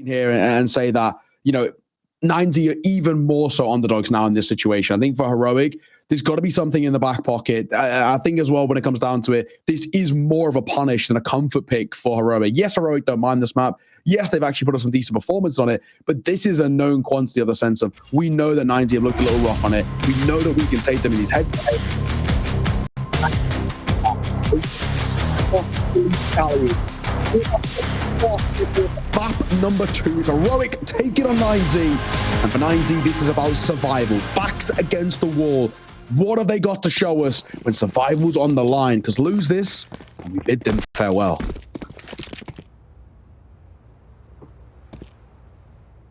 here and say that, you know, NertZ are even more so underdogs now in this situation. I think for Heroic, there's got to be something in the back pocket. I think as well, when it comes down to it, this is more of a punish than a comfort pick for Heroic. Yes, Heroic don't mind this map. Yes, they've actually put up some decent performance on it, but this is a known quantity of the sense of, we know that NertZ have looked a little rough on it. We know that we can take them in these head-to-head. Map number 2 is Heroic, take it on NertZ. And for NertZ, this is about survival. Backs against the wall. What have they got to show us when survival's on the line? Because lose this, and we bid them farewell.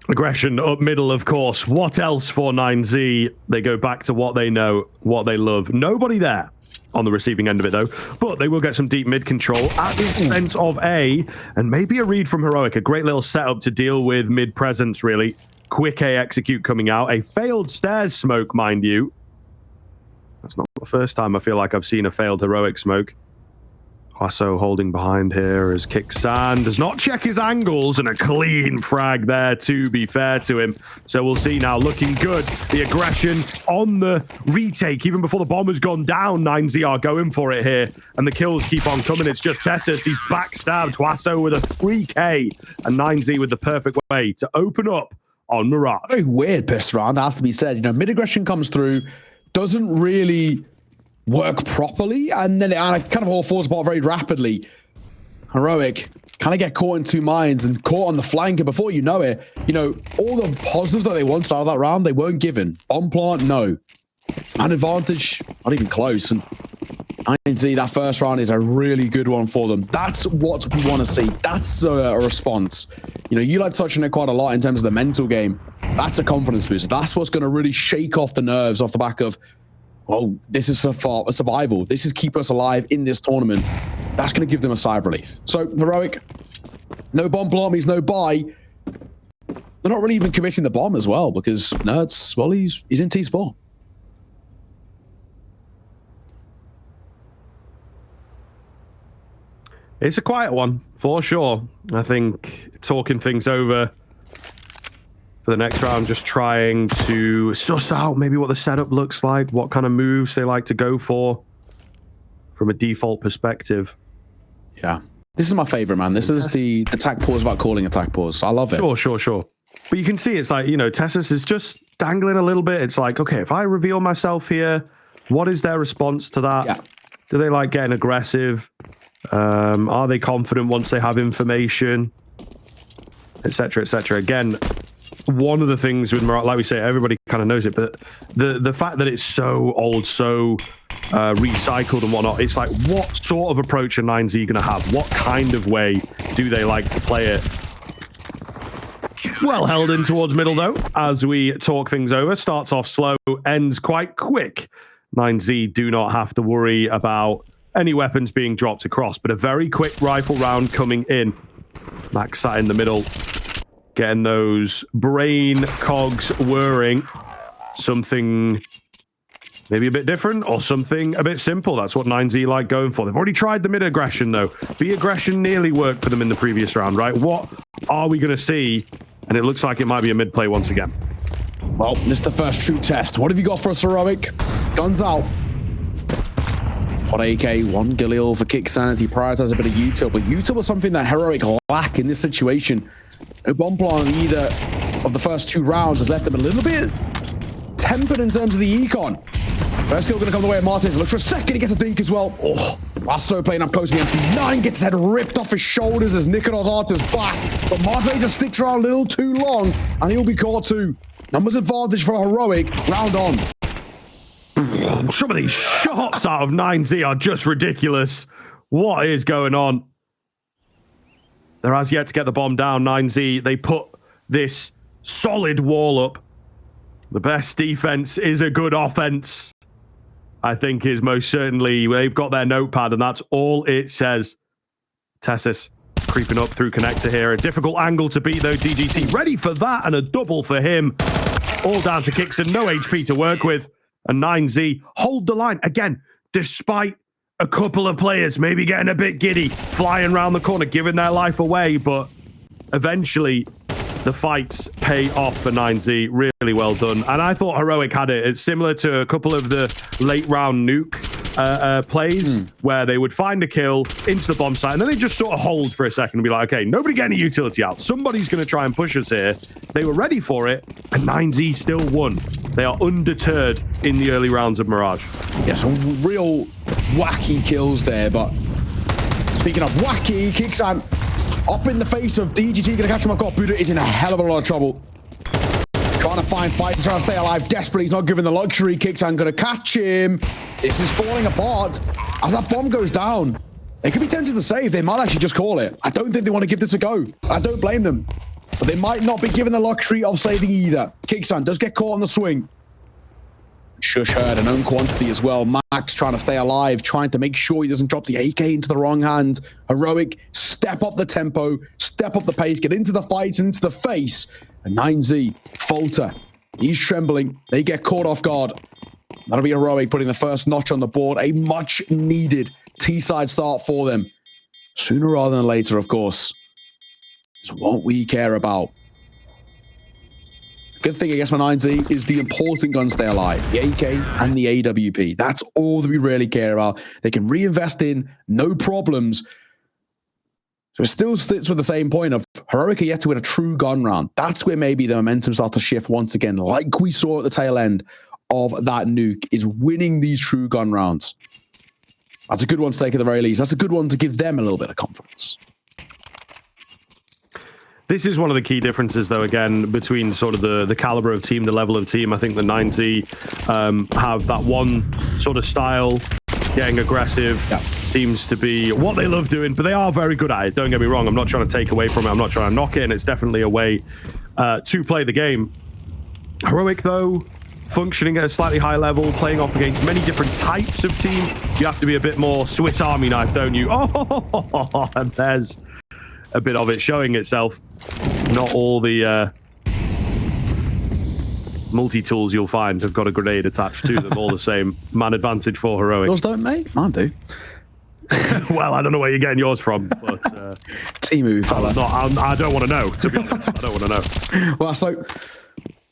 Aggression up middle, of course. What else for NertZ? They go back to what they know, what they love. Nobody there on the receiving end of it, though. But they will get some deep mid control at the expense of A, and maybe a read from Heroic. A great little setup to deal with mid presence, really. Quick A execute coming out. A failed stairs smoke, mind you. That's not the first time I feel like I've seen a failed Heroic smoke. Huaso holding behind here as Kixan does not check his angles, and a clean frag there, to be fair to him. So we'll see now, looking good. The aggression on the retake, even before the bomb has gone down, NertZ are going for it here. And the kills keep on coming. It's just Tessus. He's backstabbed. Huaso with a 3K, and NertZ with the perfect way to open up on Mirage. Very weird piss round, has to be said. You know, mid aggression comes through, doesn't really work properly, and then it kind of all falls apart very rapidly. Heroic kind of get caught in two minds and caught on the flank, and before you know it, you know, all the positives that they wanted out of that round, they weren't given. Bomb plant, no. Man advantage, not even close. And NertZ, that first round is a really good one for them. That's what we want to see. That's a response. You know, you like touching it quite a lot in terms of the mental game. That's a confidence boost. That's what's going to really shake off the nerves off the back of, well, this is a survival. This is keep us alive in this tournament. That's going to give them a sigh of relief. So, Heroic, no bomb plant means no buy. They're not really even committing the bomb as well, because NertZ, well, he's in T-Sport. It's a quiet one, for sure. I think talking things over for the next round, just trying to suss out maybe what the setup looks like, what kind of moves they like to go for from a default perspective. Yeah. This is my favorite, man. This is the attack pause without calling attack pause. I love it. Sure. But you can see it's like, you know, Tessus is just dangling a little bit. It's like, okay, if I reveal myself here, what is their response to that? Yeah. Do they like getting aggressive? Are they confident once they have information, etc., etc.? Again, one of the things with Mirage, like we say, everybody kind of knows it, but the fact that it's so old, so recycled and whatnot, it's like, what sort of approach are NertZ going to have? What kind of way do they like to play it? Well held in towards middle, though, as we talk things over. Starts off slow, ends quite quick. NertZ do not have to worry about any weapons being dropped across, but a very quick rifle round coming in. Max sat in the middle, getting those brain cogs whirring. Something maybe a bit different or something a bit simple. That's what NertZ like going for. They've already tried the mid aggression, though. B aggression nearly worked for them in the previous round, right? What are we going to see? And it looks like it might be a mid play once again. Well, this is the first true test. What have you got for us, Heroic? Guns out. Hot AK, one Galil for kick sanity, prioritize a bit of util, but util was something that Heroic lack in this situation. A bomb plant on either of the first two rounds has left them a little bit tempered in terms of the econ. First kill going to come the way of Martins. Looks for a second, he gets a dink as well. Oh, Huaso playing up close to the MP9, gets his head ripped off his shoulders as Nicolas Artis back. But Martins just sticks around a little too long, and he'll be caught too. Numbers advantage for Heroic, round on. Some of these shots out of NertZ are just ridiculous. What is going on? There has yet to get the bomb down. NertZ, they put this solid wall up. The best defense is a good offense, I think, is most certainly. They've got their notepad, and that's all it says. Tessus creeping up through connector here. A difficult angle to beat, though. DGT ready for that, and a double for him. All down to Kixan. No HP to work with. And NertZ hold the line. Again, despite a couple of players maybe getting a bit giddy, flying around the corner, giving their life away, but eventually the fights pay off for NertZ. Really well done. And I thought Heroic had it. It's similar to a couple of the late round nuke plays where they would find a kill into the bomb site and then they just sort of hold for a second and be like, okay, nobody get any utility out. Somebody's going to try and push us here. They were ready for it, and NertZ still won. They are undeterred in the early rounds of Mirage. Yeah, some real wacky kills there, but speaking of wacky, Kixan up in the face of DGT, gonna catch him off guard. Buddha is in a hell of a lot of trouble. Trying to find fights, trying to stay alive desperately. He's not given the luxury. Kixan gonna catch him. This is falling apart. As that bomb goes down, they could be tempted to save. They might actually just call it. I don't think they want to give this a go. I don't blame them. But they might not be given the luxury of saving either. Kixan does get caught on the swing. Shush heard an own quantity as well. Max trying to stay alive, trying to make sure he doesn't drop the AK into the wrong hand. Heroic, step up the tempo, step up the pace, get into the fights and into the face. And NertZ falter. He's trembling. They get caught off guard. That'll be Heroic putting the first notch on the board. A much needed T-side start for them. Sooner rather than later, of course. It's what we care about. Good thing, I guess, for NertZ is the important guns stay alive. The AK and the AWP. That's all that we really care about. They can reinvest in, no problems. So it still sits with the same point of Heroic are yet to win a true gun round. That's where maybe the momentum starts to shift once again, like we saw at the tail end of that nuke, is winning these true gun rounds. That's a good one to take at the very least. That's a good one to give them a little bit of confidence. This is one of the key differences, though, again, between sort of the caliber of team, the level of team. I think the NertZ have that one sort of style, getting aggressive, seems to be what they love doing, but they are very good at it. Don't get me wrong. I'm not trying to take away from it. I'm not trying to knock it, and it's definitely a way to play the game. Heroic, though, functioning at a slightly higher level, playing off against many different types of team. You have to be a bit more Swiss Army knife, don't you? Oh, and there's a bit of it showing itself. Not all the multi-tools you'll find have got a grenade attached to them. All the same. Man advantage for Heroic. Yours don't, mate? Mine do. Well, I don't know where you're getting yours from, but Timu, fella. I don't want to know, to be honest. I don't want to know. Well, so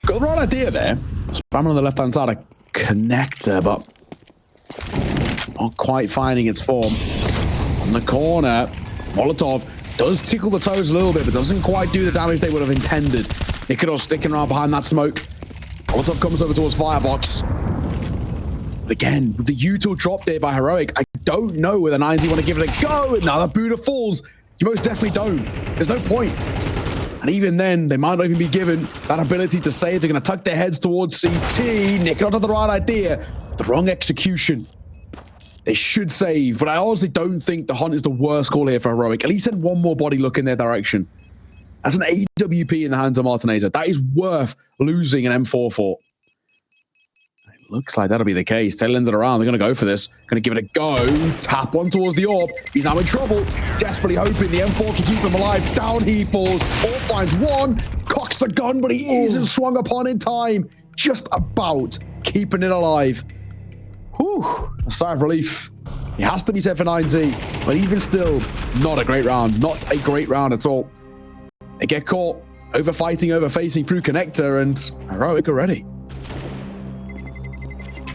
got the right idea there. Spamming on the left-hand side, a connector, but not quite finding its form. On the corner, Molotov does tickle the toes a little bit, but doesn't quite do the damage they would have intended. Nikodor sticking around behind that smoke. Molotov comes over towards Firebox. But again, with the util drop there by Heroic, I don't know whether NertZ want to give it a go. And now that Buddha falls, you most definitely don't. There's no point. And even then, they might not even be given that ability to save. They're going to tuck their heads towards CT. Nikodor had the right idea. The wrong execution. They should save, but I honestly don't think the hunt is the worst call here for Heroic. At least send one more body look in their direction. That's an AWP in the hands of Martineza. That is worth losing an M4 for. It looks like that'll be the case. Tail ended around. They're going to go for this. Going to give it a go. Tap one towards the orb. He's now in trouble. Desperately hoping the M4 can keep him alive. Down he falls. Orb finds one. Cocks the gun, but he isn't swung upon in time. Just about keeping it alive. Whew, a sigh of relief. It has to be said for NertZ, but even still, not a great round. Not a great round at all. They get caught over fighting, over facing through connector, and Heroic already.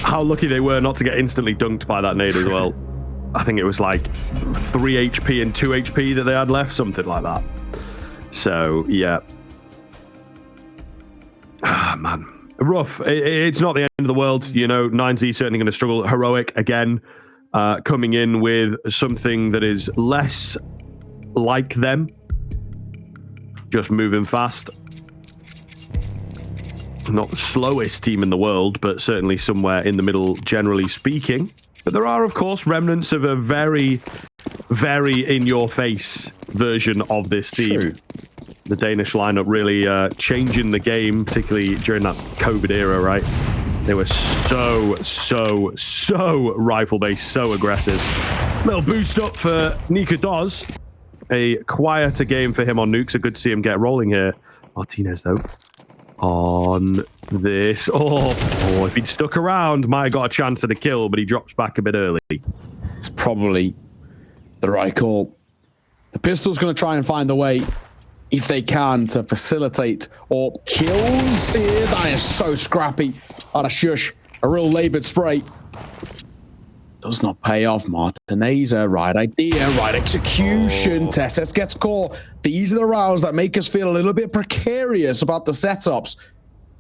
How lucky they were not to get instantly dunked by that nade as well. I think it was like 3 HP and 2 HP that they had left, something like that. So, yeah. Ah, man. Rough. It's not the end of the world. You know, NertZ certainly going to struggle. Heroic, again, coming in with something that is less like them. Just moving fast. Not the slowest team in the world, but certainly somewhere in the middle, generally speaking. But there are, of course, remnants of a very, very in-your-face version of this team. True. The Danish lineup really changing the game, particularly during that COVID era, right? They were so rifle-based, so aggressive. Little boost up for Nikodor. A quieter game for him on nukes. So good to see him get rolling here. Martinez, though, on this. Oh, if he'd stuck around, might have got a chance at a kill, but he drops back a bit early. It's probably the right call. The pistol's going to try and find the way if they can to facilitate or kills here. That is so scrappy. Out of Shush, a real labored spray. Does not pay off. Martineza, right idea, right execution. TeSeS gets caught. These are the rounds that make us feel a little bit precarious about the setups.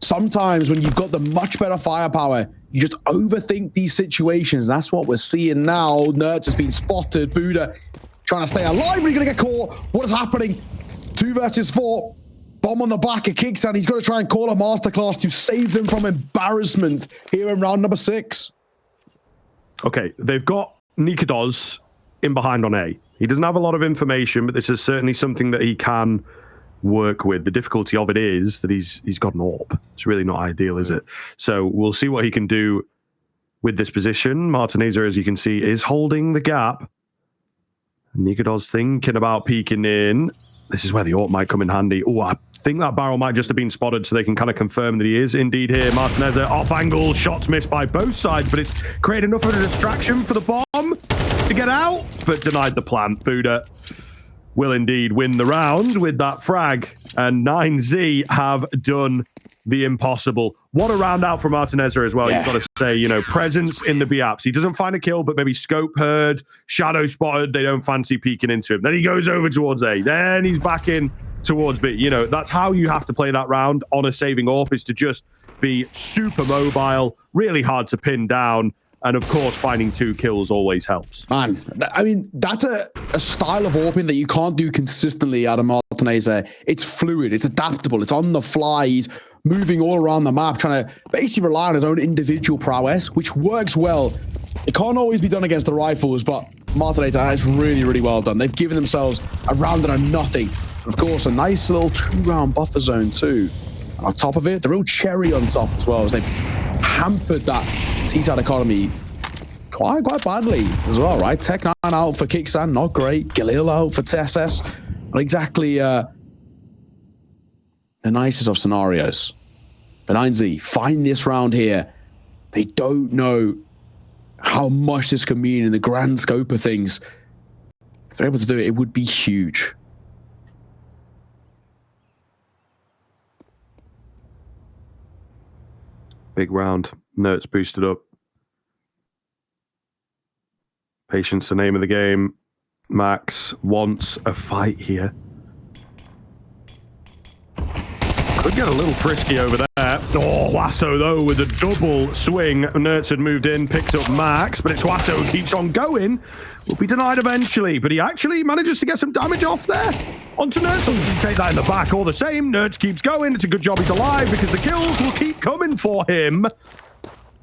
Sometimes when you've got the much better firepower, you just overthink these situations. That's what we're seeing now. NertZ has been spotted. Buddha trying to stay alive, but he's going to get caught. What is happening? 2 versus 4. Bomb on the back of Kicksan. He's got to try and call a masterclass to save them from embarrassment here in round number 6. Okay, they've got Nikodos in behind on A. He doesn't have a lot of information, but this is certainly something that he can work with. The difficulty of it is that he's got an AWP. It's really not ideal, is it? So we'll see what he can do with this position. Martineza, as you can see, is holding the gap. Nikodos thinking about peeking in. This is where the AWP might come in handy. Oh, I think that barrel might just have been spotted so they can kind of confirm that he is indeed here. Martineza off angle, shots missed by both sides, but it's created enough of a distraction for the bomb to get out, but denied the plant. Buddha will indeed win the round with that frag, and NertZ have done the impossible. What a round out for Martineza as well. Yeah. You've got to say, you know, presence in the B-apps. He doesn't find a kill, but maybe scope heard, shadow spotted. They don't fancy peeking into him. Then he goes over towards A. Then he's back in towards B. You know, that's how you have to play that round on a saving AWP, is to just be super mobile, really hard to pin down. And of course, finding 2 kills always helps. Man, I mean, that's a style of AWPing that you can't do consistently out of Martineza. It's fluid, it's adaptable, it's on the fly. He's moving all around the map, trying to basically rely on his own individual prowess, which works well. It can't always be done against the rifles, but Martineza is really, really well done. They've given themselves a round and a nothing. Of course, a nice little 2-round buffer zone too. And on top of it, the real cherry on top as well, as they've hampered that T-side economy quite badly as well, right? Tech9 out for Kicksan, not great. Galil out for TeSeS. Not exactly the nicest of scenarios. But NertZ find this round here. They don't know how much this can mean in the grand scope of things. If they're able to do it, it would be huge. Big round. NertZ boosted up. Patience, the name of the game. Max wants a fight here. Could get a little frisky over there. Oh, Huaso, though, with a double swing. NertZ had moved in, picked up Max, but it's Huaso who keeps on going. Will be denied eventually, but he actually manages to get some damage off there. Onto NertZ. So you take that in the back all the same. NertZ keeps going. It's a good job he's alive because the kills will keep coming for him.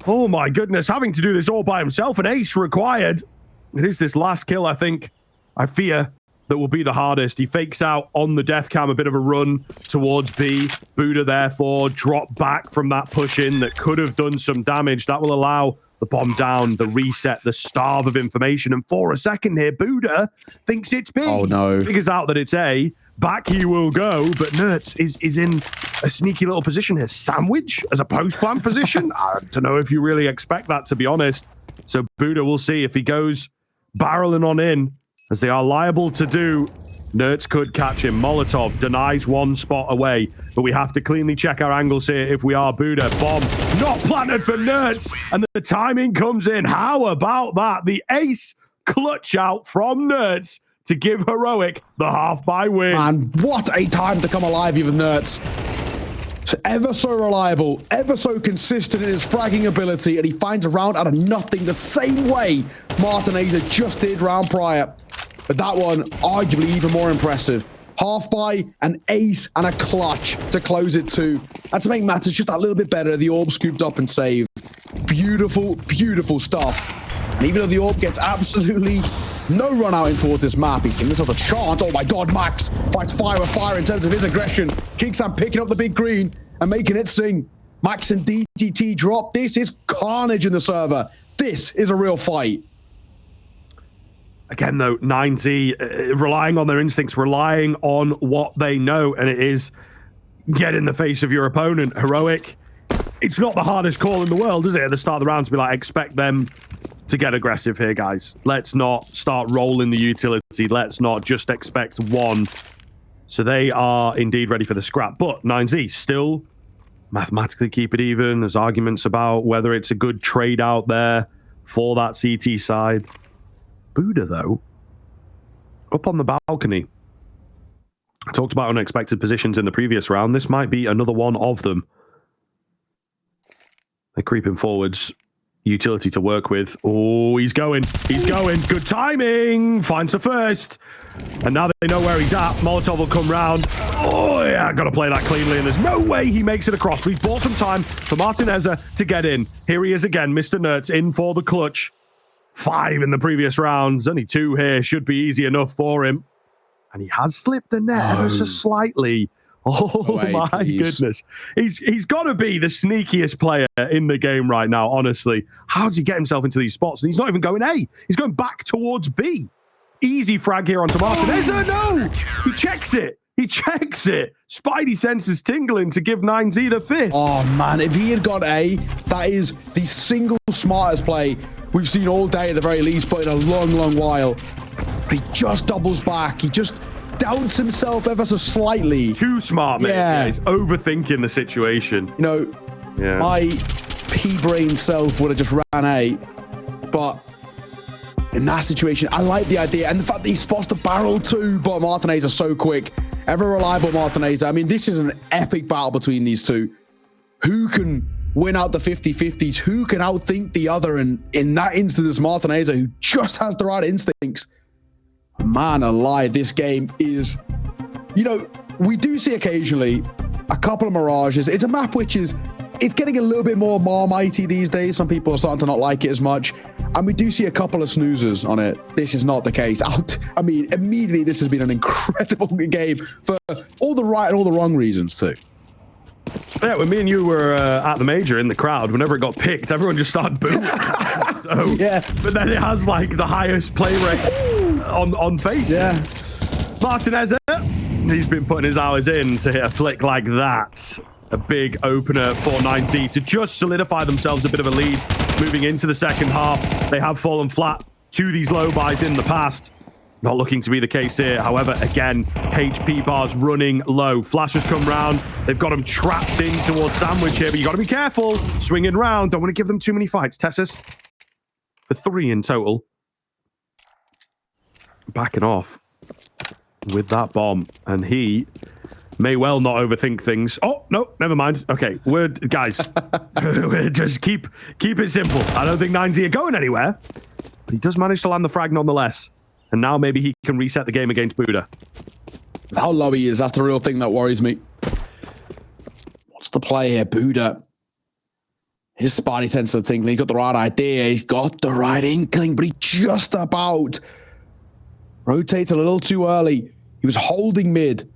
Oh, my goodness. Having to do this all by himself. An ace required. It is this last kill, I think, I fear, that will be the hardest. He fakes out on the death cam, a bit of a run towards B. Buddha, therefore, drop back from that push-in that could have done some damage. That will allow the bomb down, the reset, the starve of information. And for a second here, Buddha thinks it's B. Oh, no. Figures out that it's A. Back he will go, but NertZ is in a sneaky little position here. Sandwich as a post-plan position? I don't know if you really expect that, to be honest. So Buddha, will see if he goes barreling on in, as they are liable to do. NertZ could catch him. Molotov denies 1 spot away, but we have to cleanly check our angles here if we are Buddha. Bomb not planted for NertZ, and the timing comes in. How about that? The ace clutch out from NertZ to give Heroic the half-buy win. Man, what a time to come alive, even NertZ. Ever so reliable, ever so consistent in his fragging ability, and he finds a round out of nothing the same way Martineza just did round prior. But that one, arguably even more impressive. Half-buy, an ace, and a clutch to close it too. And to make matters just a little bit better, the AWP scooped up and saved. Beautiful, beautiful stuff. And even though the AWP gets absolutely no run out in towards this map, he's giving himself a chance. Oh my god, Max fights fire with fire in terms of his aggression. Kicksan picking up the big green and making it sing. Max and DGT drop. This is carnage in the server. This is a real fight. Again, though, NertZ relying on their instincts, relying on what they know, and it is get in the face of your opponent. Heroic, it's not the hardest call in the world, is it, at the start of the round to be like, expect them to get aggressive here, guys. Let's not start rolling the utility. Let's not just expect one So they are indeed ready for the scrap. But 9Z still mathematically keep it even. There's arguments about whether it's a good trade out there for that CT side. Buddha, though, up on the balcony. I talked about unexpected positions in the previous round. This might be another one of them. They're creeping forwards. Utility to work with. Oh, he's going. He's going. Good timing. Finds the first. And now they know where he's at. Molotov will come round. Oh, yeah. Got to play that cleanly. And there's no way he makes it across. We've bought some time for Martinez to get in. Here he is again. Mr. NertZ in for the clutch. 5 in the previous rounds. Only 2 here. Should be easy enough for him. And he has slipped the net ever so slightly. Oh, my goodness. He's got to be the sneakiest player in the game right now, honestly. How does he get himself into these spots? And he's not even going A. He's going back towards B. Easy frag here onto Martinez. No! He checks it. He checks it. Spidey senses tingling to give 9Z the 5th. Oh, man. If he had got A, that is the single smartest play we've seen all day at the very least, but in a long, long while. He just doubles back. He just doubts himself ever so slightly. Too smart, mate. Yeah, he's overthinking the situation. You know, my pea-brain self would have just ran A, but in that situation, I like the idea. And the fact that he spots the barrel too, but Martinez are so quick. Ever reliable Martinez. I mean, this is an epic battle between these two. Who can win out the 50-50s? Who can outthink the other? And in that instance, it's Martinez who just has the right instincts. Man alive, this game is, you know, we do see occasionally a couple of Mirages. It's a map which is, it's getting a little bit more Marmitey these days. Some people are starting to not like it as much. And we do see a couple of snoozers on it. This is not the case. I mean, immediately this has been an incredible game for all the right and all the wrong reasons too. Yeah, when me and you were at the major in the crowd, whenever it got picked, everyone just started booing. So, yeah. But then it has like the highest play rate on face. Yeah. Martinez, he's been putting his hours in to hit a flick like that. A big opener for 9Z to just solidify themselves a bit of a lead moving into the second half. They have fallen flat to these low buys in the past. Not looking to be the case here. However, again, HP bars running low. Flashes come round. They've got them trapped in towards Sandwich here, but you got to be careful. Swinging round. Don't want to give them too many fights. Tessus, for 3 in total. Backing off with that bomb. And he may well not overthink things. Oh, no, never mind. Okay, guys, just keep it simple. I don't think 9Z are going anywhere, but he does manage to land the frag nonetheless. And now maybe he can reset the game against Buddha. How low he is, that's the real thing that worries me. What's the play here? Buddha. His spidey sense of tingling. He's got the right idea. He's got the right inkling, but he just about rotates a little too early. He was holding mid.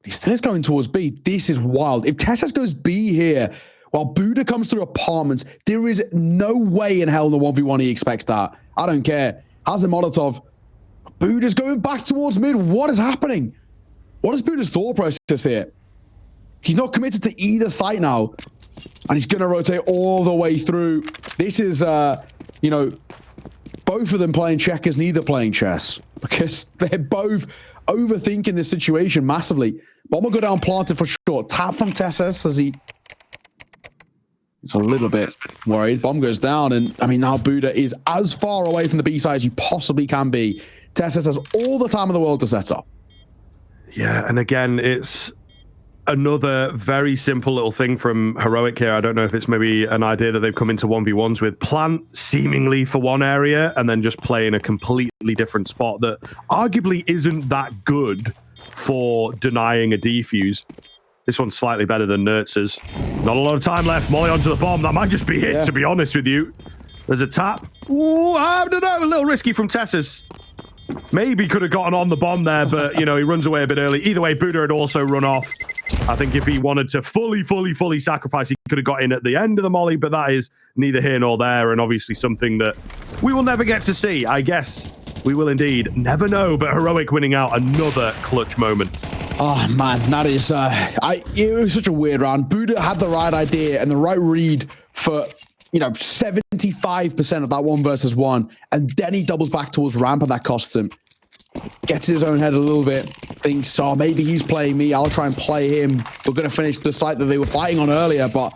He still is going towards B. This is wild. If Tessus goes B here, while Buddha comes through apartments, there is no way in hell in the 1v1 he expects that. I don't care. Has a Molotov. Buddha's going back towards mid. What is happening? What is Buddha's thought process here? He's not committed to either site now. And he's going to rotate all the way through. This is, you know, both of them playing checkers, neither playing chess. Because they're both overthinking this situation massively. Bomb will go down planted for sure. Tap from Tessus as he... It's a little bit worried. Bomb goes down, and I mean, now Buddha is as far away from the B side as you possibly can be. Tessus has all the time in the world to set up. Yeah, and again, it's another very simple little thing from Heroic here. I don't know if it's maybe an idea that they've come into 1v1s with. Plant seemingly for one area, and then just play in a completely different spot that arguably isn't that good for denying a defuse. This one's slightly better than NertZ's. Not a lot of time left. Molly onto the bomb. That might just be it, to be honest with you. There's a tap. Ooh, I don't know. A little risky from Tessus. Maybe could have gotten on the bomb there, but, you know, he runs away a bit early. Either way, Buddha had also run off. I think if he wanted to fully sacrifice, he could have got in at the end of the molly, but that is neither here nor there, and obviously something that we will never get to see. I guess we will indeed never know, but Heroic winning out another clutch moment. Oh man, that is it was such a weird round. Buddha had the right idea and the right read for, you know, 75% of that 1 versus 1, and then he doubles back towards ramp and that costs him. gets in his own head a little bit, thinks, oh, maybe he's playing me, I'll try and play him. We're going to finish the site that they were fighting on earlier, but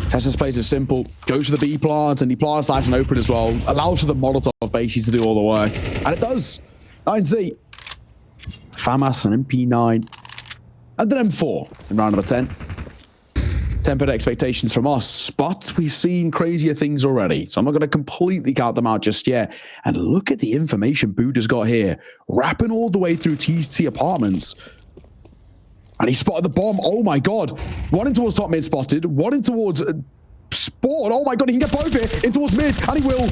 TeSeS plays it simple, goes to the B plant, and he plants nice and open as well, allows for the Molotov bases to do all the work, and it does. NertZ, FAMAS, and MP9, and then M4 in round number 10. Tempered expectations from us, but we've seen crazier things already, so I'm not going to completely count them out just yet. And look at the information Buddha's got here, wrapping all the way through TC Apartments. And he spotted the bomb. Oh my god. One in towards top mid spotted, one in towards spawn. Oh my god, he can get both here. In towards mid, and he will.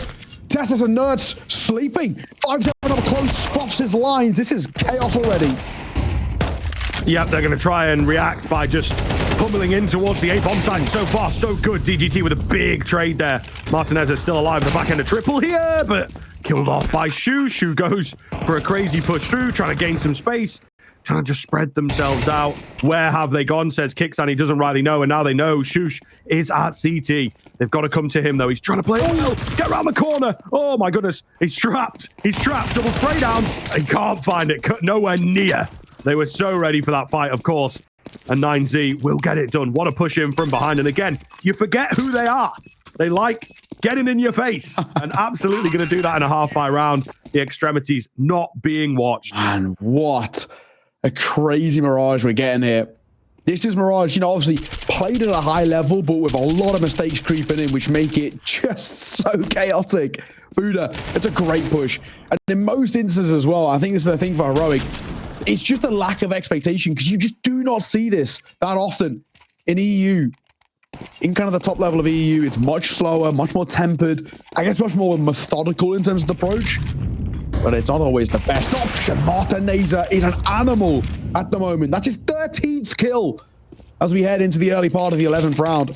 TeSeS and NertZ sleeping. 5-7 up close, spots his lines. This is chaos already. Yep, they're going to try and react by just pummeling in towards the A bomb site. So far, so good. DGT with a big trade there. Martinez is still alive at the back end of triple here, but killed off by Shu. Shu goes for a crazy push through, trying to gain some space, trying to just spread themselves out. Where have they gone, says Kickstand. He doesn't rightly know, and now they know Shush is at CT. They've got to come to him, though. He's trying to play. Oh, no. Get around the corner. Oh, my goodness. He's trapped. He's trapped. Double spray down. He can't find it. Nowhere near. They were so ready for that fight, of course. And NertZ will get it done. What a push in from behind. And again, you forget who they are. They like getting in your face. And absolutely going to do that in a half-by round. The extremities not being watched. And what a crazy Mirage we're getting here. This is Mirage, you know, obviously played at a high level, but with a lot of mistakes creeping in, which make it just so chaotic. Buddha, it's a great push. And in most instances as well, I think this is the thing for Heroic, it's just a lack of expectation, because you just do not see this that often in EU. In kind of the top level of EU, it's much slower, much more tempered, I guess much more methodical in terms of the approach. But it's not always the best option. Martinez is an animal at the moment. That's his 13th kill as we head into the early part of the 11th round.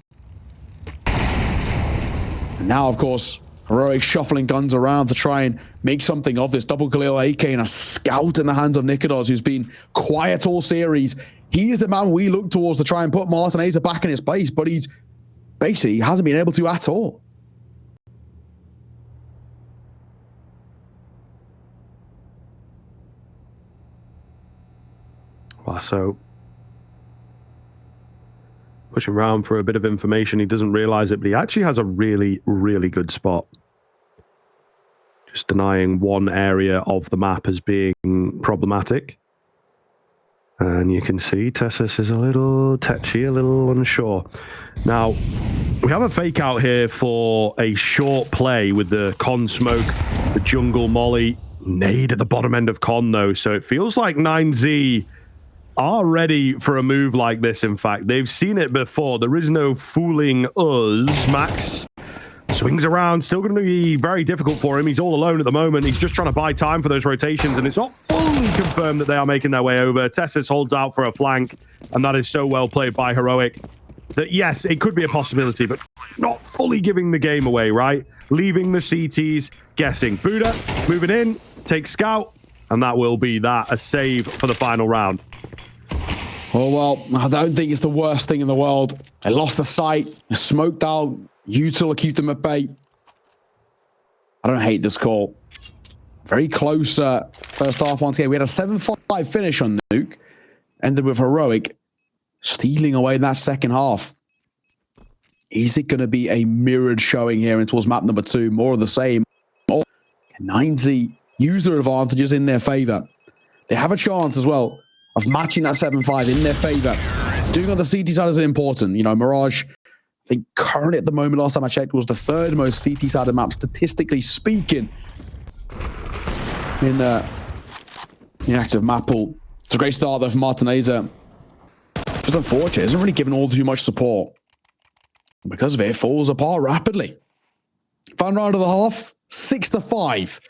And now, of course, Heroic shuffling guns around to try and make something of this. Double Khalil AK and a scout in the hands of Nikodos, who's been quiet all series. He is the man we look towards to try and put Martinez back in his place, but he's basically hasn't been able to at all. So pushing around for a bit of information. He doesn't realize it, but he actually has a really, really good spot. Just denying one area of the map as being problematic. And you can see TeSeS is a little tetchy, a little unsure. Now, we have a fake out here for a short play with the con smoke, the jungle molly, nade at the bottom end of con though. So it feels like NertZ are ready for a move like this. In fact, they've seen it before. There is no fooling us. Max swings around, still going to be very difficult for him. He's all alone at the moment. He's just trying to buy time for those rotations, and it's not fully confirmed that they are making their way over. TeSeS holds out for a flank, and that is so well played by Heroic that yes, it could be a possibility, but not fully giving the game away, right? Leaving the CTs guessing. Buddha moving in, takes scout, and that will be that, a save for the final round. Oh, well, I don't think it's the worst thing in the world. They lost the site, smoked out, util to keep them at bay. I don't hate this call. Very close first half once again. We had a 7-5 finish on Nuke. Ended with Heroic stealing away in that second half. Is it going to be a mirrored showing here in towards map number 2? More of the same. Or can NertZ use their advantages in their favor? They have a chance as well of matching that 7-5 in their favor. Doing on the CT side is important. You know, Mirage, I think currently at the moment, last time I checked, was the 3rd most CT-sided map, statistically speaking, in the active map pool. It's a great start, though, for Martinez. Just unfortunate. Isn't really given all too much support. Because of it, it falls apart rapidly. Final round of the half, 6-5.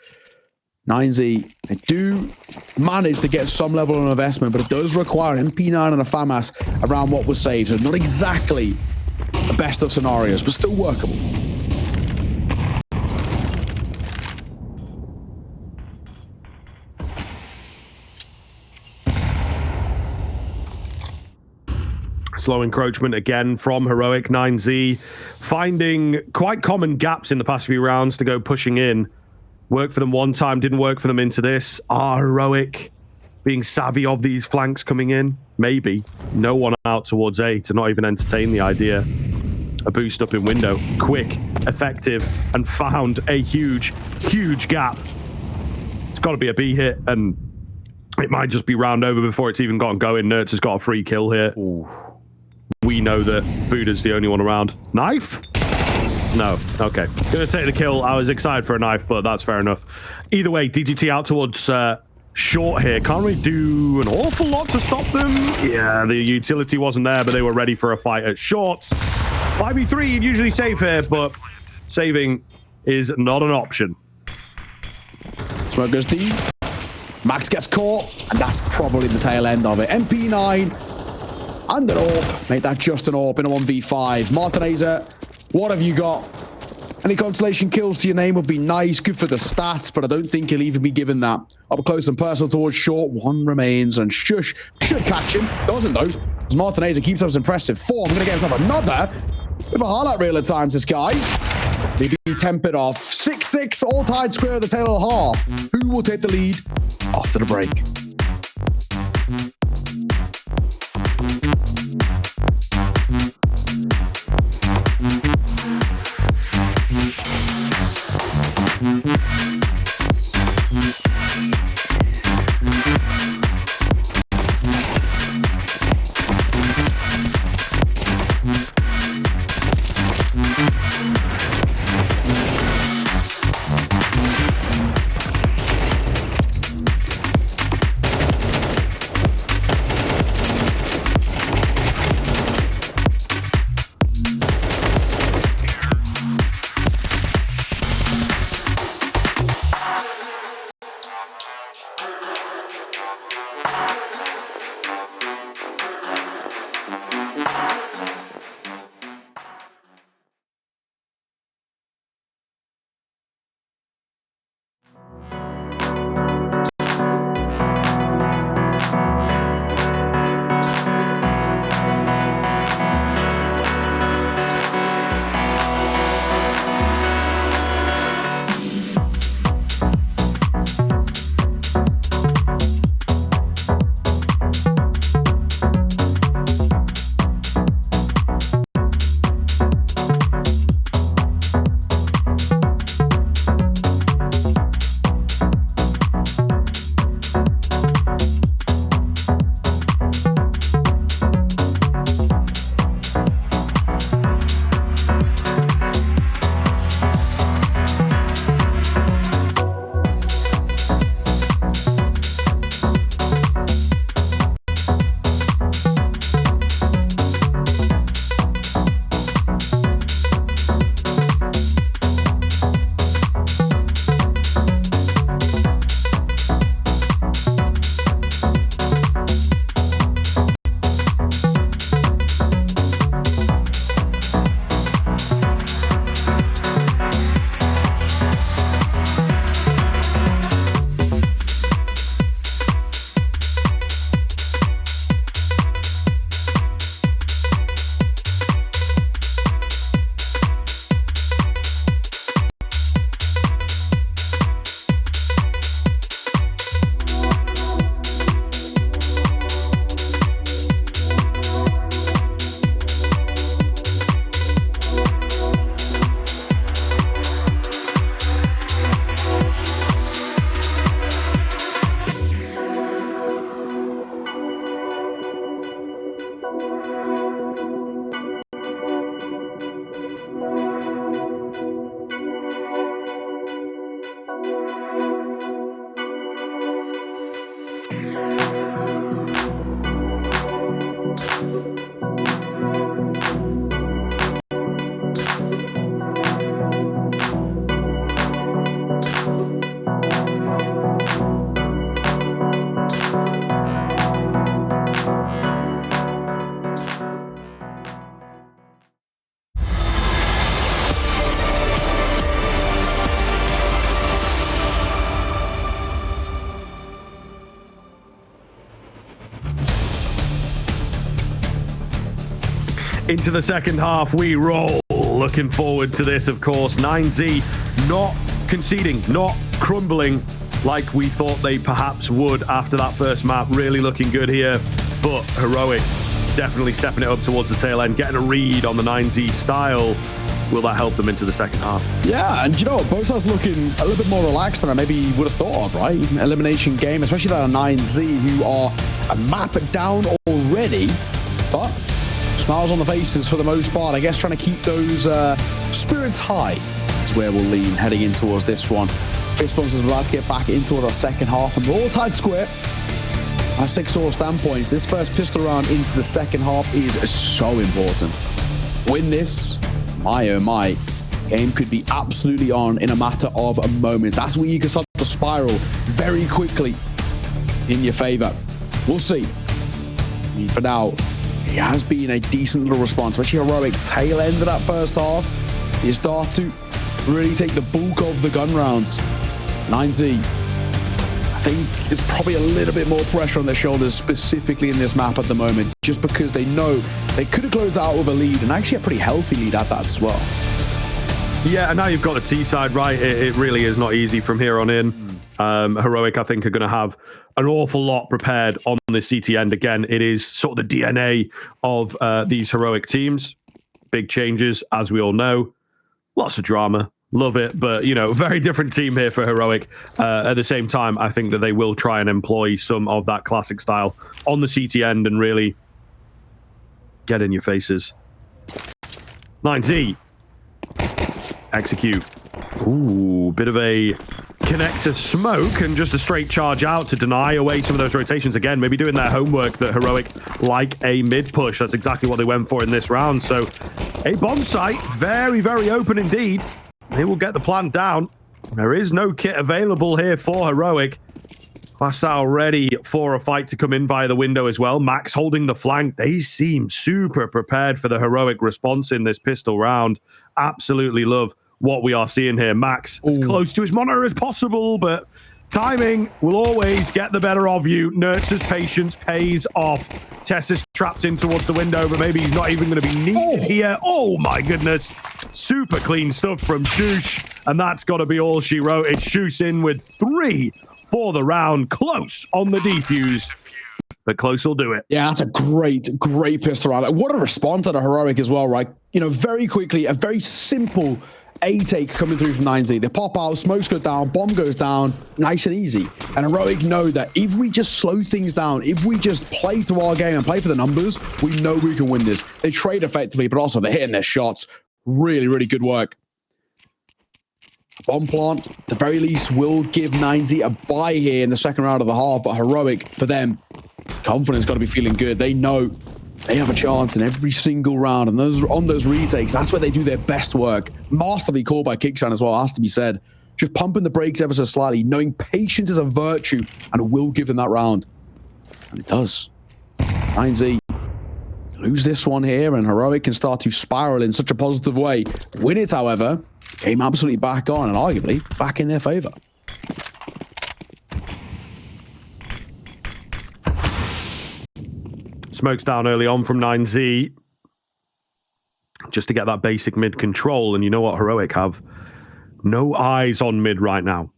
NertZ, they do manage to get some level of investment, but it does require an MP9 and a FAMAS around what was saved. So not exactly the best of scenarios, but still workable. Slow encroachment again from Heroic. NertZ finding quite common gaps in the past few rounds to go pushing in. Worked for them one time, didn't work for them into this. Heroic being savvy of these flanks coming in. Maybe. No one out towards A to not even entertain the idea. A boost up in window. Quick, effective, and found a huge, huge gap. It's got to be a B hit, and it might just be round over before it's even gotten going. NertZ has got a free kill here. Ooh. We know that Buddha's the only one around. Knife? No. Okay. Gonna take the kill. I was excited for a knife, but that's fair enough. Either way, DGT out towards short here. Can't really do an awful lot to stop them. Yeah, the utility wasn't there, but they were ready for a fight at shorts. 5v3, usually safe here, but saving is not an option. Smoke goes deep. Max gets caught, and that's probably the tail end of it. MP9 and an AWP. Make that just an AWP in a 1v5. Martineza, what have you got? Any consolation kills to your name would be nice. Good for the stats, but I don't think he'll even be given that. Up close and personal towards short. One remains, and Shush should catch him. Doesn't, though. As Martineza keeps up his impressive form. I'm going to get himself another with a highlight reel at times, this guy. DB tempered off. 6-6, all tied square at the tail of the half. Who will take the lead after the break? Into the second half, we roll. Looking forward to this, of course. NertZ not conceding, not crumbling like we thought they perhaps would after that first map. Really looking good here, but Heroic definitely stepping it up towards the tail end, getting a read on the NertZ style. Will that help them into the second half? Yeah, and you know what? Both sides looking a little bit more relaxed than I maybe would have thought of, right? Elimination game, especially that NertZ, who are a map down already, but smiles on the faces for the most part. I guess trying to keep those spirits high is where we'll lean heading in towards this one. Fist bumps is about to get back in towards our second half, and we're all tied square. On a 6-4 standpoint, this first pistol round into the second half is so important. Win this, my oh my, game could be absolutely on in a matter of a moment. That's where you can start to spiral very quickly in your favor. We'll see. I mean, for now, it has been a decent little response, especially Heroic tail end of that first half. You start to really take the bulk of the gun rounds. NertZ, I think, is probably a little bit more pressure on their shoulders, specifically in this map at the moment, just because they know they could have closed out with a lead, and actually a pretty healthy lead at that as well. Yeah, and now you've got the T side, right? It really is not easy from here on in. Heroic, I think, are going to have an awful lot prepared on the CT end. Again, it is sort of the DNA of these Heroic teams. Big changes, as we all know. Lots of drama. Love it. But, you know, very different team here for Heroic. At the same time, I think that they will try and employ some of that classic style on the CT end and really get in your faces. NertZ. Execute. Ooh, bit of a connector smoke and just a straight charge out to deny away some of those rotations again. Maybe doing their homework that Heroic like a mid push. That's exactly what they went for in this round. So a bomb site, very, very open indeed. They will get the plant down. There is no kit available here for Heroic. Hwasao ready for a fight to come in via the window as well. Max holding the flank. They seem super prepared for the Heroic response in this pistol round. Absolutely love what we are seeing here. Max as close to his monitor as possible, but timing will always get the better of you. NertZ's patience pays off. Tessa's trapped in towards the window, but maybe he's not even going to be needed here. Oh my goodness. Super clean stuff from Shush, and that's got to be all she wrote. It's Shush in with 3 for the round. Close on the defuse, but close will do it. Yeah, that's a great pistol round. What a response to Heroic as well, right? You know, very quickly, a very simple A-take coming through from NertZ. They pop out, smokes go down, bomb goes down, nice and easy. And Heroic know that if we just slow things down, if we just play to our game and play for the numbers, we know we can win this. They trade effectively, but also they're hitting their shots. Really, really good work. Bomb plant, at the very least, will give NertZ a bye here in the second round of the half, but Heroic, for them, confidence got to be feeling good. They know they have a chance in every single round, and on those retakes, that's where they do their best work. Masterfully called by Kickshine as well, has to be said. Just pumping the brakes ever so slightly, knowing patience is a virtue, and will give them that round. And it does. NertZ lose this one here, and Heroic can start to spiral in such a positive way. Win it, however, game absolutely back on, and arguably back in their favor. Smokes down early on from NertZ just to get that basic mid control. And you know what? Heroic have no eyes on mid right now.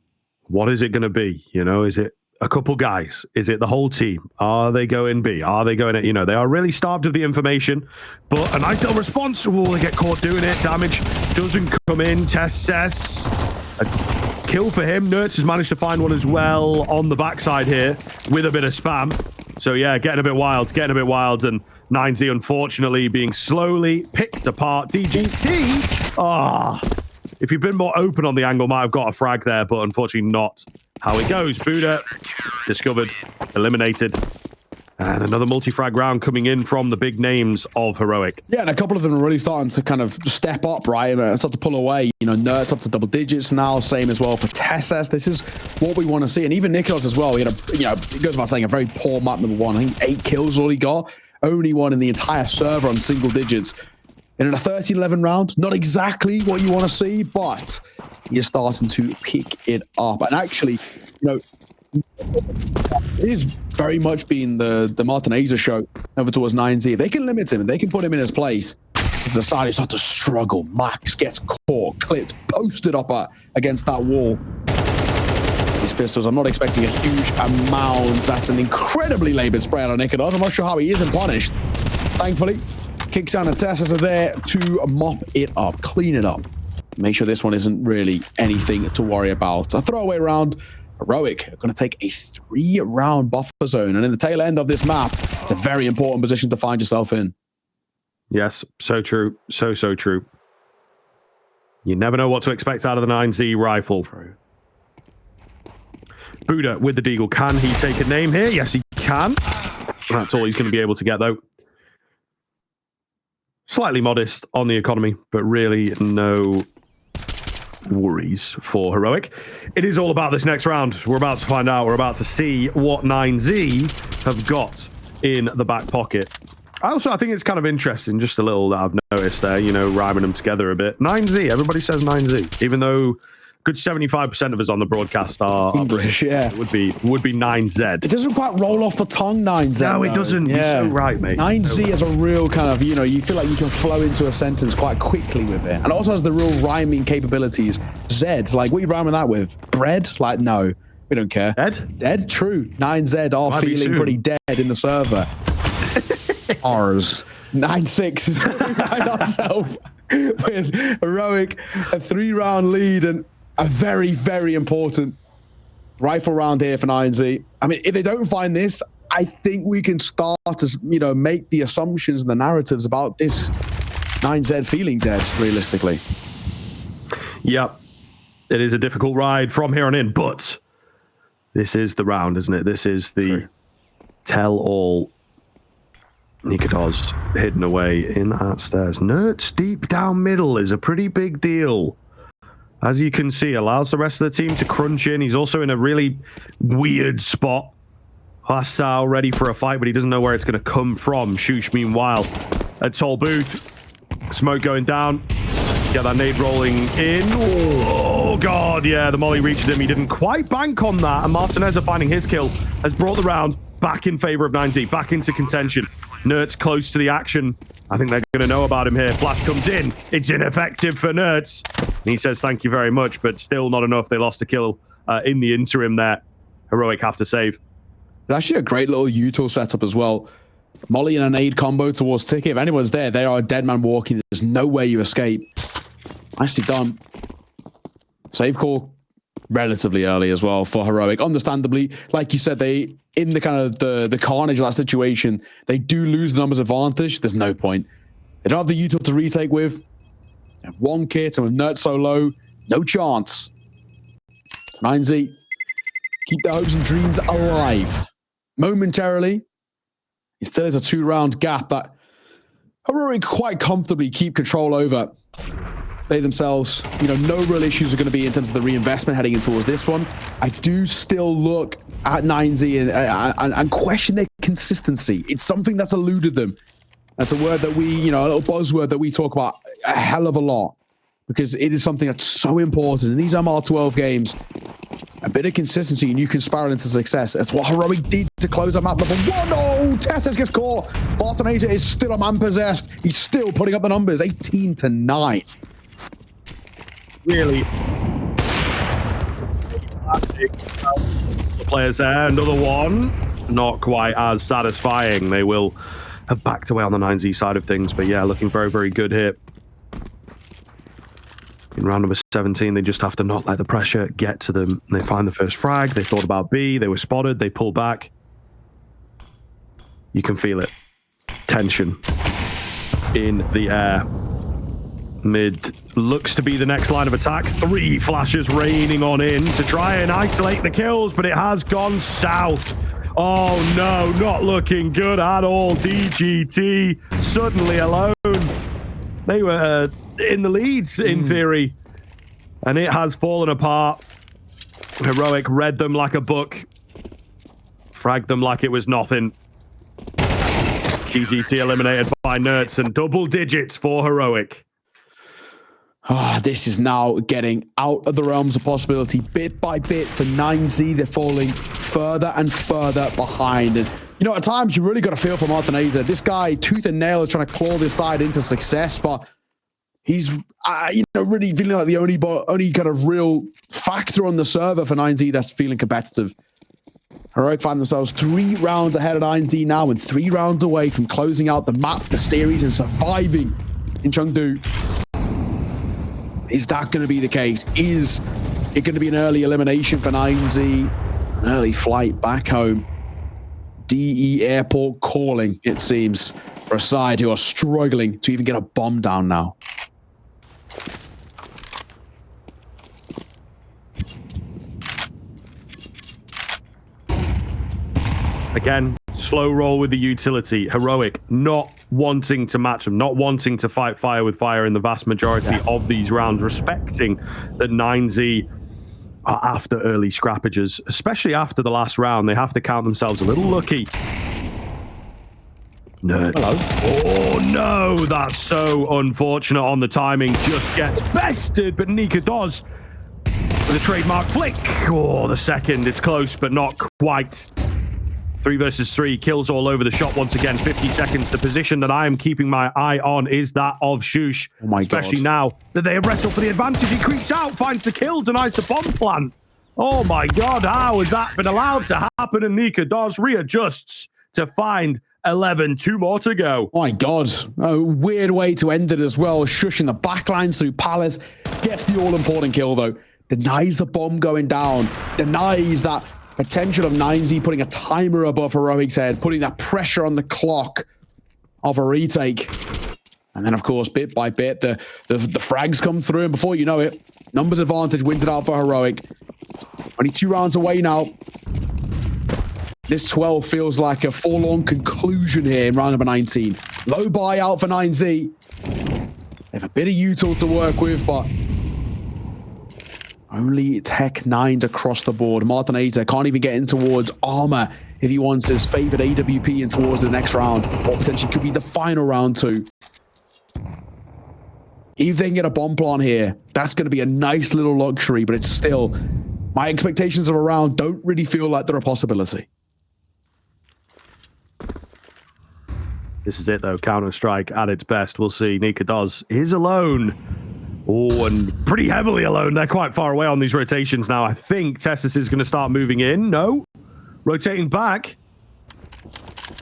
What is it going to be? You know, is it a couple guys? Is it the whole team? Are they going B? Are they going, you know, they are really starved of the information, but a nice little response. Oh, they get caught doing it. Damage doesn't come in. Tess, a kill for him. NertZ has managed to find one as well on the backside here with a bit of spam. So yeah, getting a bit wild, and NertZ unfortunately being slowly picked apart. DGT, if you'd been more open on the angle, might have got a frag there, but unfortunately not how it goes. Buddha discovered, eliminated, and another multi-frag round coming in from the big names of Heroic. Yeah, and a couple of them are really starting to kind of step up, right? Start to pull away. You know, NertZ up to double digits now. Same as well for TessS. This is what we want to see. And even Nicholas as well. He had a, you know, it goes without saying, a very poor map number 1. I think 8 kills all he got. Only one in the entire server on single digits. And in a 13-11 round, not exactly what you want to see, but you're starting to pick it up. And actually, you know, it is very much been the Martinez show over towards NertZ. If they can limit him and they can put him in his place, as the side is start to struggle. Max gets caught, clipped, posted up against that wall. these pistols. I'm not expecting a huge amount. That's an incredibly labored spray on Nikodon. I'm not sure how he isn't punished. Thankfully, Kicksound and Tessus are there to mop it up, clean it up. Make sure this one isn't really anything to worry about. A throwaway round. Heroic are going to take a 3-round buffer zone. And in the tail end of this map, it's a very important position to find yourself in. Yes, so true. So true. You never know what to expect out of the 9Z rifle. True. Buddha with the Deagle. Can he take a name here? Yes, he can. That's all he's going to be able to get, though. Slightly modest on the economy, but really no worries for Heroic. It is all about this next round. We're about to find out. We're about to see what 9Z have got in the back pocket. I think it's kind of interesting, just a little that I've noticed there, you know, rhyming them together a bit. 9Z, everybody says 9Z, even though good 75% of us on the broadcast are English, yeah. Would be 9Z. It doesn't quite roll off the tongue, 9Z. No, it doesn't. Yeah. You're so right, mate. 9Z is a real kind of, you know, you feel like you can flow into a sentence quite quickly with it. And also has the real rhyming capabilities. Z, like, what are you rhyming that with? Bread? Like, no, we don't care. Dead? True. 9Z are feeling pretty dead in the server. Ours. 9-6 is what we find ourselves with Heroic, a 3-round lead and a very, very important rifle round here for 9Z. I mean, if they don't find this, I think we can start to, you know, make the assumptions and the narratives about this 9Z feeling dead, realistically. Yep. It is a difficult ride from here on in, but this is the round, isn't it? This is the tell-all. Nikodos hidden away in at stairs. NertZ deep down middle is a pretty big deal. As you can see, allows the rest of the team to crunch in. He's also in a really weird spot. Hostile, ready for a fight, but he doesn't know where it's going to come from. Shush, meanwhile, at Toll Booth. Smoke going down. Get that nade rolling in. Oh, God, yeah, the molly reached him. He didn't quite bank on that, and Martinez finding his kill has brought the round back in favor of 9Z, back into contention. NertZ close to the action. I think they're going to know about him here. Flash comes in. It's ineffective for NertZ. And he says thank you very much, but still not enough. They lost a kill in the interim there. Heroic have to save. It's actually a great little util setup as well. Molly and a nade combo towards Ticket. If anyone's there, they are a dead man walking. There's no way you escape. Nicely done. Save call relatively early as well for Heroic. Understandably, like you said, they, in the kind of the carnage of that situation, they do lose the numbers advantage. There's no point. They don't have the util to retake with. They have one kit, and with NertZ so low, no chance. 9Z, keep their hopes and dreams alive. Momentarily, it still is a 2-round gap that Heroic quite comfortably keep control over. They themselves, you know, no real issues are going to be in terms of the reinvestment heading in towards this one. I do still look at 9Z and question their consistency. It's something that's eluded them. That's a word that we, you know, a little buzzword that we talk about a hell of a lot, because it is something that's so important in these MR12 games. A bit of consistency and you can spiral into success. That's what Heroic did to close up map number 1. Oh, Tessus gets caught. Bartonator is still a man possessed. He's still putting up the numbers, 18-9. Really. The players there, another one. Not quite as satisfying. They will have backed away on the 9Z side of things, but yeah, looking very, very good here. In round number 17, they just have to not let the pressure get to them. They find the first frag. They thought about B. They were spotted. They pull back. You can feel it. Tension in the air. Mid looks to be the next line of attack. 3 flashes raining on in to try and isolate the kills, but it has gone south. Oh no, not looking good at all. DGT suddenly alone. They were in the leads in theory, and it has fallen apart. Heroic read them like a book, fragged them like it was nothing. DGT eliminated by NertZ, and double digits for Heroic. This is now getting out of the realms of possibility bit by bit for 9Z. They're falling further and further behind. And, you know, at times you really got to feel for Martinez. This guy, tooth and nail, is trying to claw this side into success, but He's, really feeling like the only kind of real factor on the server for NertZ that's feeling competitive. Heroic find themselves 3 rounds ahead of NertZ now and 3 rounds away from closing out the map, the series, and surviving in Chengdu. Is that going to be the case? Is it going to be an early elimination for NertZ? An early flight back home. DE Airport calling, it seems, for a side who are struggling to even get a bomb down now. Again, slow roll with the utility. Heroic, not wanting to match them, not wanting to fight fire with fire in the vast majority of these rounds, respecting that NertZ are after early scrappages, especially after the last round. They have to count themselves a little lucky. Nerd. Hello. Oh no, that's so unfortunate on the timing. Just gets bested, but Nika does. With a trademark flick. Oh, the second. It's close, but not quite. 3 versus 3, kills all over the shop once again. 50 seconds. The position that I am keeping my eye on is that of Shush. Oh my Especially God. now that they have wrestled for the advantage. He creeps out, finds the kill, denies the bomb plant. Oh my God, how has that been allowed to happen? And Nika does readjusts to find 11. 2 more to go. Oh my God, a weird way to end it as well. Shush in the backlines through Palace. Gets the all-important kill though. Denies the bomb going down. Denies that potential of NertZ putting a timer above Heroic's head, putting that pressure on the clock of a retake. And then, of course, bit by bit, the frags come through, and before you know it, numbers advantage wins it out for Heroic. Only 2 rounds away now. This 12 feels like a forlorn conclusion here in round number 19. Low buyout for NertZ. They have a bit of util to work with, but only Tech 9s across the board. Martinator can't even get in towards armor if he wants his favorite AWP in towards the next round, or potentially could be the final round too. If they can get a bomb plant here, that's going to be a nice little luxury, but it's still, my expectations of a round don't really feel like they're a possibility. This is it though, Counter-Strike at its best. We'll see. Nika does is alone. Oh, and pretty heavily alone. They're quite far away on these rotations now. I think Tessus is going to start moving in. No. Rotating back.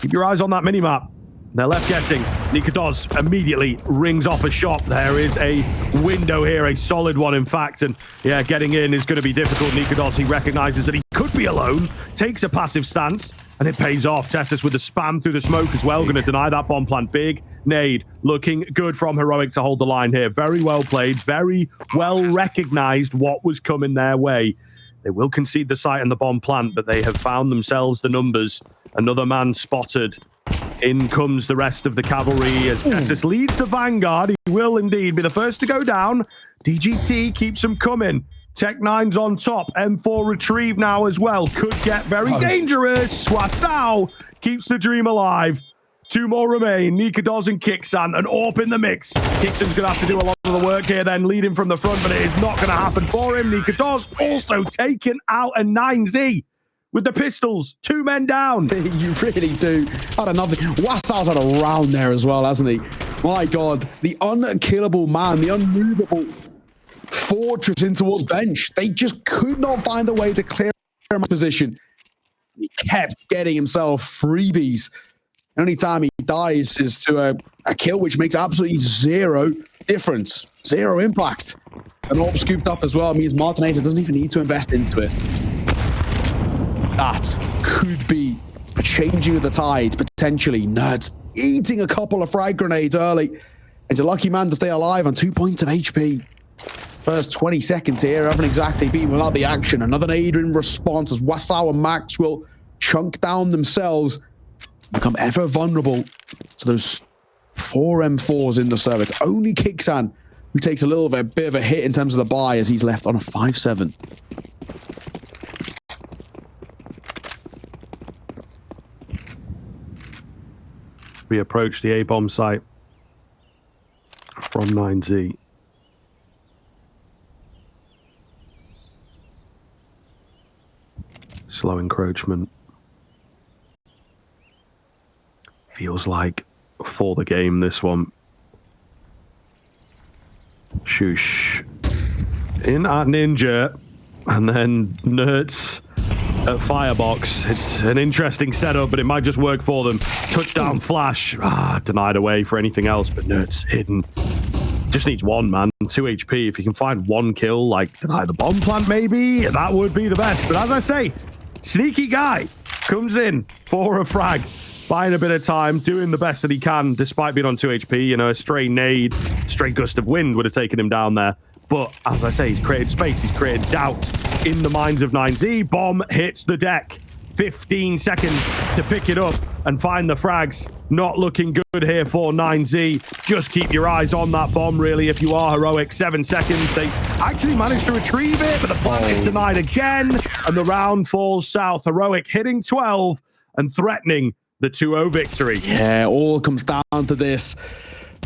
Keep your eyes on that minimap. They're left guessing. Nika does immediately rings off a shot. There is a window here, a solid one, in fact. And yeah, getting in is going to be difficult. Nika does, he recognizes that he could be alone, takes a passive stance, and it pays off. Tessus with the spam through the smoke as well. Going to deny that bomb plant. Big nade. Looking good from Heroic to hold the line here. Very well played. Very well recognized what was coming their way. They will concede the site and the bomb plant, but they have found themselves the numbers. Another man spotted. In comes the rest of the cavalry as Tessus leads the vanguard. He will indeed be the first to go down. DGT keeps them coming. Tech 9's on top. M4 retrieve now as well. Could get very dangerous. Swastau keeps the dream alive. 2 more remain. Nika Doz and Kixan. An AWP in the mix. Kixan's going to have to do a lot of the work here then, leading from the front, but it is not going to happen for him. Nika Doz also taken out, and NertZ with the pistols. 2 men down. You really do. Had another. Wassau's had a round there as well, hasn't he? My God. The unkillable man, the unmovable fortress in towards bench. They just could not find a way to clear him position. He kept getting himself freebies. The only time he dies is to a kill, which makes absolutely 0 difference. 0 impact. And all scooped up as well means Martinator doesn't even need to invest into it. That could be a changing of the tide, potentially. NertZ eating a couple of frag grenades early. It's a lucky man to stay alive on 2 points of HP. First 20 seconds here haven't exactly been without the action. Another nade in response as Wasau and Max will chunk down themselves, become ever vulnerable to those 4 M4s in the server. It's only Kixan who takes a little bit of a hit in terms of the buy as he's left on a 5-7. We approach the A-bomb site from NertZ. Slow encroachment. Feels like for the game, this one. Shoosh. In at Ninja, and then NertZ at Firebox. It's an interesting setup, but it might just work for them. Touchdown flash. Denied away for anything else, but NertZ hidden. Just needs one, man. 2 HP. If you can find one kill, like deny the bomb plant, maybe, that would be the best. But as I say, sneaky guy comes in for a frag, buying a bit of time, doing the best that he can, despite being on 2 HP. You know, a stray nade, stray gust of wind would have taken him down there. But as I say, he's created space, he's created doubt in the minds of NertZ. Bomb hits the deck. 15 seconds to pick it up and find the frags. Not looking good here for NertZ. Just keep your eyes on that bomb, really, if you are heroic. 7 seconds. They actually managed to retrieve it, but the plant is denied again, and the round falls south. Heroic hitting 12 and threatening the 2-0 victory. Yeah, all comes down to this.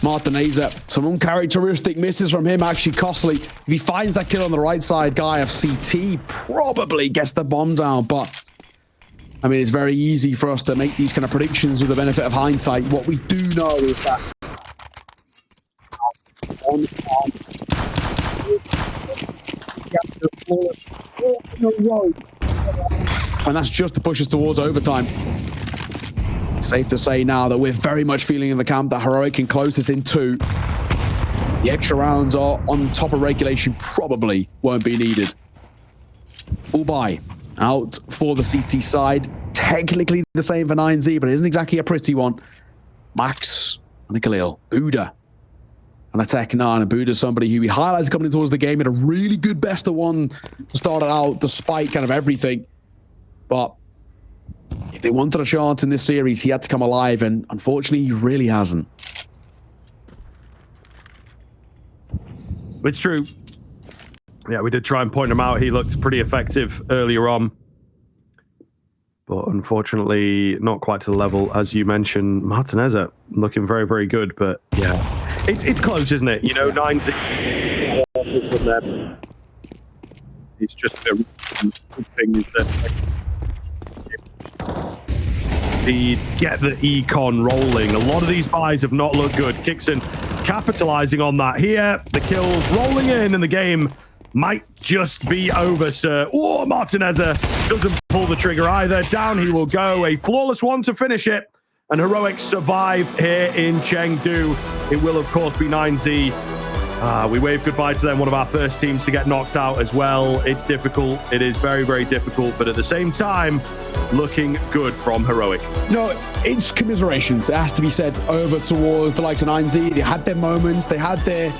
NertZ, some uncharacteristic misses from him, actually costly. If he finds that kill on the right side, guy of CT probably gets the bomb down, but I mean, it's very easy for us to make these kind of predictions with the benefit of hindsight. What we do know is that and that's just to push us towards overtime. Safe to say now that we're very much feeling in the camp that Heroic can close this in 2. The extra rounds are on top of regulation, probably won't be needed. Full buy out for the CT side. Technically the same for NertZ, but it isn't exactly a pretty one. Max and a Khalil. Buddha and a Tech9. And Buddha's somebody who he highlights coming towards the game. Had a really good best of one to start it out, despite kind of everything. But if they wanted a chance in this series, he had to come alive, and unfortunately, he really hasn't. It's true. Yeah, we did try and point him out. He looked pretty effective earlier on. But unfortunately, not quite to the level, as you mentioned. NertZ looking very, very good. But yeah, it's close, isn't it? You know, NertZ. It's just a good thing is that get the econ rolling. A lot of these buys have not looked good. Kixon capitalizing on that here. The kills rolling in, and the game might just be over, sir. Oh, NertZ doesn't pull the trigger either. Down he will go. A flawless one to finish it. And Heroic survive here in Chengdu. It will, of course, be NertZ. We wave goodbye to them, one of our first teams to get knocked out as well. It's difficult. It is very, very difficult. But at the same time, looking good from Heroic. No, it's commiserations. It has to be said over towards the likes of NertZ. They had their moments. They had their